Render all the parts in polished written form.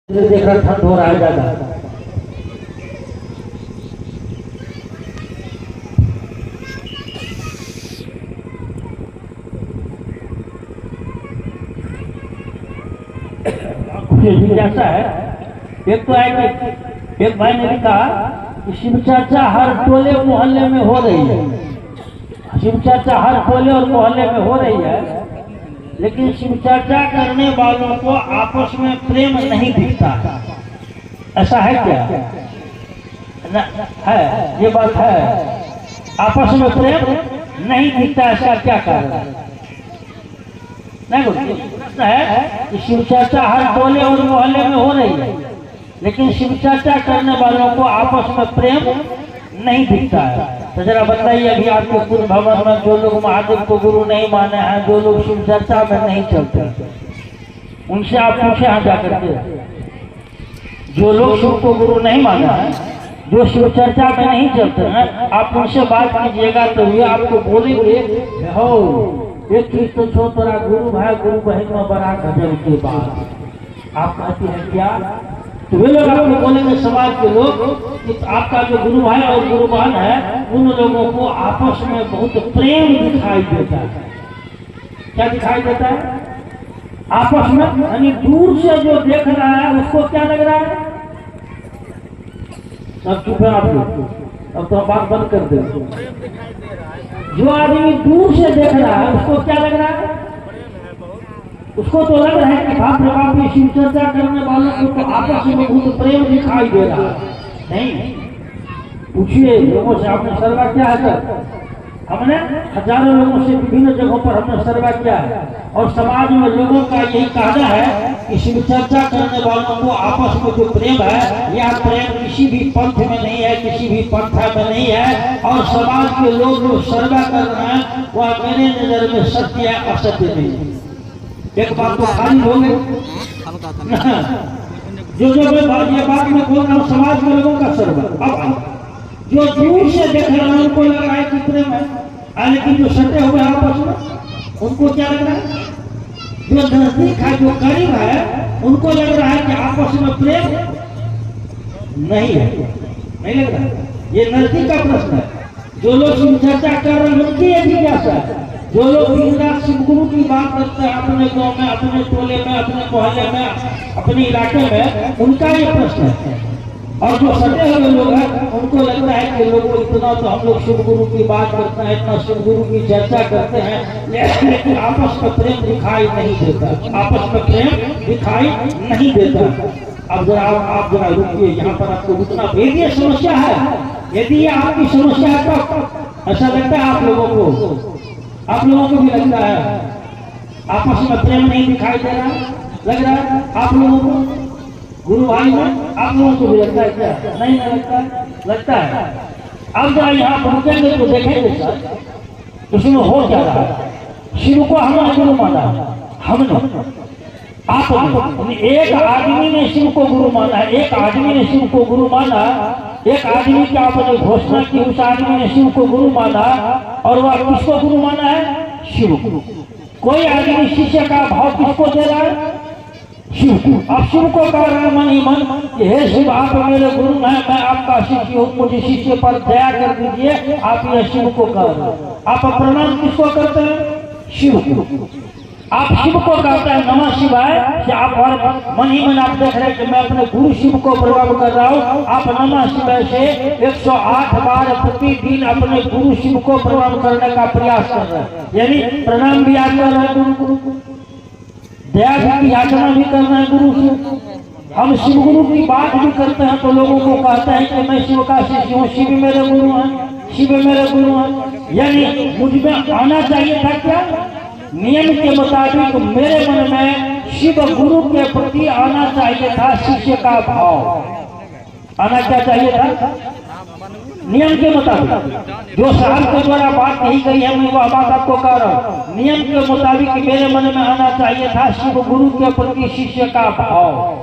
देख रहा ठंड हो रहा है ज्यादा। जैसा है एक तो है कि एक भाई ने भी कहा कि शिव चर्चा हर टोले मोहल्ले में हो रही है। शिव चर्चा हर टोले और मोहल्ले में हो रही है, लेकिन शिव चर्चा करने वालों को आपस में प्रेम नहीं दिखता है। ऐसा है क्या? है, ये बात है। आपस में प्रेम नहीं दिखता, इसका क्या कारण है? नहीं बोलते है कि शिव चर्चा हर टोले और मोहल्ले में हो रही है, लेकिन शिव चर्चा करने वालों को आपस में प्रेम नहीं दिखता है। तो जरा बताइए, अभी आपके पूर्ण भवन में जो लोग महादेव को गुरु नहीं माने हैं, जो लोग शिव चर्चा में नहीं चलते, उनसे आप पूछे यहाँ जाकर के, जो लोग शिव को गुरु नहीं माने हैं, जो शिव चर्चा में नहीं चलते हैं, आप उनसे बात कीजिएगा तो ये आपको बोलेंगे, हो एक चीज तो छो, तोरा गुरु भाई गुरु बहन में बड़ा गजब की बात। आप कहते हैं क्या? तो वे लोग आपको बोलेंगे, समाज के लोग, कि आपका जो गुरु भाई और गुरु बहन है, उन लोगों को आपस में बहुत प्रेम दिखाई देता है। क्या दिखाई देता है? आपस में, यानी दूर से जो देख रहा है उसको क्या लग रहा है? सब चुप है आप लोग, अब तो बात बंद कर दे। जो आदमी दूर से देख रहा है उसको क्या लग रहा है? उसको तो लग रहा है कि बाप रे बाप, ये शिव चर्चा करने वालों को तो आपस में बहुत प्रेम दिखाई दे रहा है। नहीं, पूछिए लोगों से, आपने सर्वा किया है सर? हमने हजारों लोगों से विभिन्न जगहों पर हमने सर्वा किया है, और समाज में लोगों का यही कहना है कि शिव चर्चा करने वालों को आपस में जो प्रेम है, यह प्रेम किसी भी पंथ में नहीं है, किसी भी पंथा में नहीं है। और समाज के लोग जो सर्वा कर रहे हैं वह मेरे नजर में सत्य है, असत्य नहीं है। एक बात तो खाली हो गई, जो मैं ये बात मैं बोल रहा हूँ समाज के लोगों का सर्वा। अब जो दूर से देख रहे हैं उनको लग रहा है कि प्रेम है, लेकिन जो सटे हुए आपस में उनको क्या लग रहा है? जो नजदीक है, जो करीब है, उनको लग रहा है कि आपस में प्रेम नहीं है। नहीं लग रहा है? ये नजदीक का प्रश्न है। जो लोग शिव चर्चा कर रहे हैं उनकी ये जिज्ञासा है। जो लोग दिन रात शिव गुरु की बात करते हैं अपने गांव में, अपने टोले में, अपने मोहल्ले में, अपने इलाके में, उनका ये प्रश्न है। और जो सटे हुए लोग हैं उनको लगता है कि लोगों इतना तो हम लोग शिव गुरु की बात करते हैं, इतना शिव गुरु की चर्चा करते हैं, लेकिन आपस में प्रेम दिखाई नहीं देता। आपस में प्रेम दिखाई नहीं देता। अब जरा आप जरा रुकिए, यहाँ पर आपको रुकना। ये समस्या है, यदि ये आपकी समस्या है तो ऐसा लगता है आप लोगों को, आप लोगों को भी लगता है आपस में प्रेम नहीं दिखाई दे रहा, लग रहा है आप लोगों को, गुरु भाई में आप लोगों को भी लगता है क्या? नहीं लगता? लगता है। अब जरा यहाँ पर रुकेंगे तो देखेंगे सर उसमें हो क्या रहा है। शिव को हमने गुरु माना, हमने, आप एक आदमी ने शिव को गुरु माना है, एक आदमी ने शिव को गुरु माना, एक आदमी की आपने घोषणा की, उस आदमी ने शिव को गुरु माना, और वह किसको गुरु माना है? शिव को। कोई आदमी शिष्य का भाव किसको दे रहा है? शिव को। अब शिव को कह रहा है मन ही मन, हे शिव आप मेरे गुरु हैं, मैं आपका शिष्य हूँ, मुझे शिष्य पर दया कर दीजिए। आप ये शिव को कह रहे हैं। आप प्रणाम किसको करते हैं? शिव को। आप शिव को कहते हैं नमः शिवाय, कि आप और मन ही मन आप देख रहे हैं कि मैं अपने गुरु शिव को प्रणाम कर रहा हूँ। आप नमः शिवाय से 108 बार प्रतिदिन अपने गुरु शिव को प्रणाम करने का प्रयास कर रहे हैं। यानी प्रणाम भी आप कर रहे हैं गुरु को, दया की याचना भी कर रहे हैं गुरु से। हम शिव गुरु की बात भी करते हैं तो लोगों को कहते हैं कि मैं शिव का शिष्य हूँ, शिव मेरे गुरु हैं, शिव मेरे गुरु हैं। यानी मुझ में आना चाहिए था क्या? नियम के मुताबिक मेरे मन में शिव गुरु के प्रति आना चाहिए था शिष्य का भाव। आना क्या चाहिए था? नियम के मुताबिक। जो साहब के द्वारा बात नहीं कही है, मैं वह बात आपको कह रहा हूँ। नियम के मुताबिक मेरे मन में आना चाहिए था शिव गुरु के प्रति शिष्य का भाव।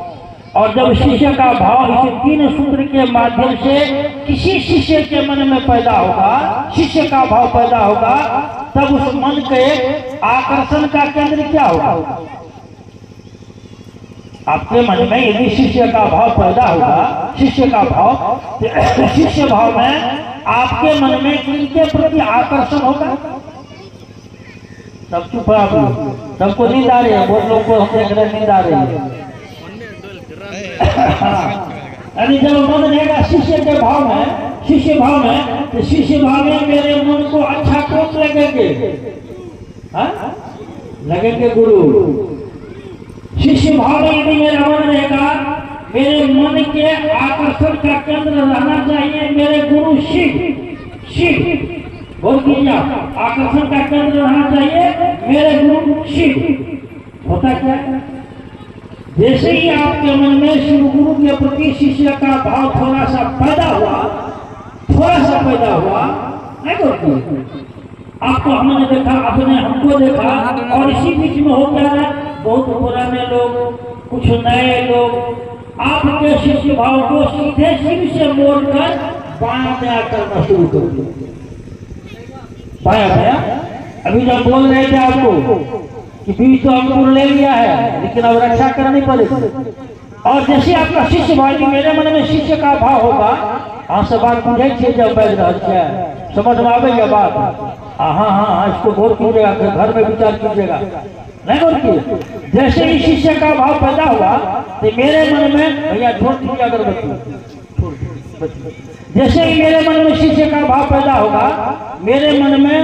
और जब शिष्य का भाव इस 3 सूत्र के माध्यम से किसी शिष्य के मन में पैदा होगा, शिष्य का भाव पैदा होगा, तब उस मन के आकर्षण का केंद्र क्या होगा? आपके मन में यदि शिष्य का भाव पैदा होगा, शिष्य का भाव, तो शिष्य भाव में आपके मन में किनके प्रति आकर्षण होगा? सब चुप आप लोग, सबको नींद आ रही है, बहुत लोग को हम देख रहे नींद आ रही है। यानी जब मन रहेगा शिष्य के भाव में, शिष्य भाव में, तो शिष्य भाव में मेरे मन को अच्छा कौन लगेंगे? लगेंगे गुरु। शिष्य भाव में यदि मेरा मन रहेगा, मेरे मन के आकर्षण का केंद्र रहना चाहिए मेरे गुरु शिव। शिव बोल कीजिए, आकर्षण का केंद्र रहना चाहिए मेरे गुरु शिव। होता क्या है? जैसे ही आपके मन में शिव गुरु के प्रति शिष्य का भाव थोड़ा सा पैदा हुआ, नहीं करती आपको, हमने देखा, आपने हमको देखा, और इसी बीच में हो गया है बहुत पुराने लोग, कुछ नए लोग आपके शिष्य भाव को सीधे शिव से मोड़कर बाया बया करना शुरू कर दिया। बाया बया, अभी जब बोल रहे थे आपको कि बीज तो अंकुर ले लिया है, लेकिन अब रक्षा करनी पड़ेगी। और जैसे आपका शिष्य भाव, मेरे मन में शिष्य का भाव होगा, हाँ से बात बुझे छे जब बैठ रहा, समझ में आ गई बात? हाँ, इसको गौर कीजिएगा, घर में विचार कीजिएगा, नहीं गौर कीजिए। जैसे ही शिष्य का भाव पैदा हुआ, तो मेरे मन में, भैया छोड़ दीजिए अगरबत्ती, जैसे ही मेरे मन में शिष्य का भाव पैदा होगा, मेरे मन में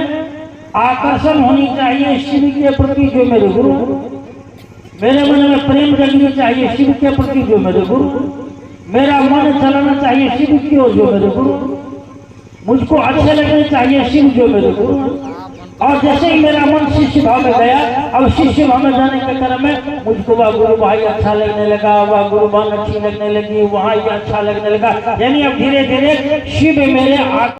आकर्षण होनी चाहिए शिव के प्रति जो मेरे गुरु, मेरे मन में प्रेम जगनी चाहिए शिव के प्रति जो मेरे गुरु, मेरा मन चलाना चाहिए शिव की ओर जो मेरे गुरु, मुझको अच्छे लगने चाहिए शिव जो मेरे गुरु। और जैसे ही मेरा मन शिष्य भाव में गया, अब शिष्य भाव में जाने के क्रम में मुझको वह गुरु भाई अच्छा लगने लगा, वह गुरु बहन अच्छी लगने लगी, वहाँ ये अच्छा लगने लगा। यानी अब धीरे धीरे शिव मेरे